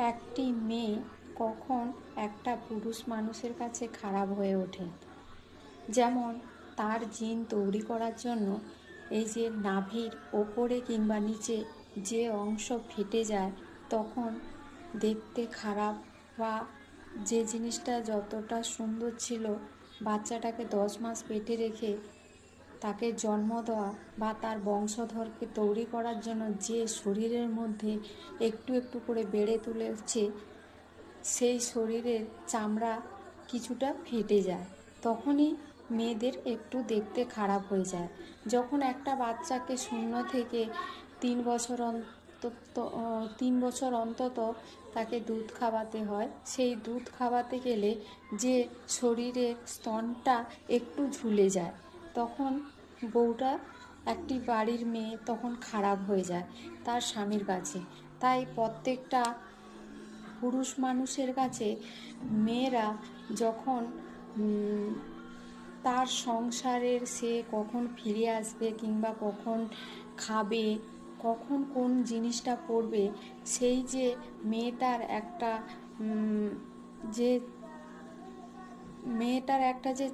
একটি মেয়ে কখন একটা পুরুষ মানুষের কাছে খারাপ হয়ে ওঠে, যেমন তার জিন তৈরি করার জন্য এই যে নাভির ওপরে কিংবা নিচে যে অংশ ফেটে যায় তখন দেখতে খারাপ, বা যে জিনিসটা যতটা সুন্দর ছিল বাচ্চাটাকে 10 মাস পেটে রেখে তাকে জন্ম দেওয়া বা তার বংশধরকে তৈরি করার জন্য যে শরীরের মধ্যে একটু একটু করে বেড়ে তুলেছে, সেই শরীরের চামড়া কিছুটা ফেটে যায়, তখনই মেয়েদের একটু দেখতে খারাপ হয়ে যায়। যখন একটা বাচ্চাকে 0 থেকে 3 বছর অন্তত 3 বছর অন্তত তাকে দুধ খাওয়াতে হয়, সেই দুধ খাওয়াতে গেলে যে শরীরের স্তনটা একটু ঝুলে যায়, তখন বউটা, একটি বাড়ির মেয়ে তখন খারাপ হয়ে যায় তার স্বামীর কাছে। তাই প্রত্যেকটা পুরুষ মানুষের কাছে মেয়েরা যখন তার সংসারের সে কখন ফিরে আসবে কিংবা কখন খাবে, কখন কোন জিনিসটা পড়বে, সেই যে মেয়েটার একটা যে মেয়েটার একটা যে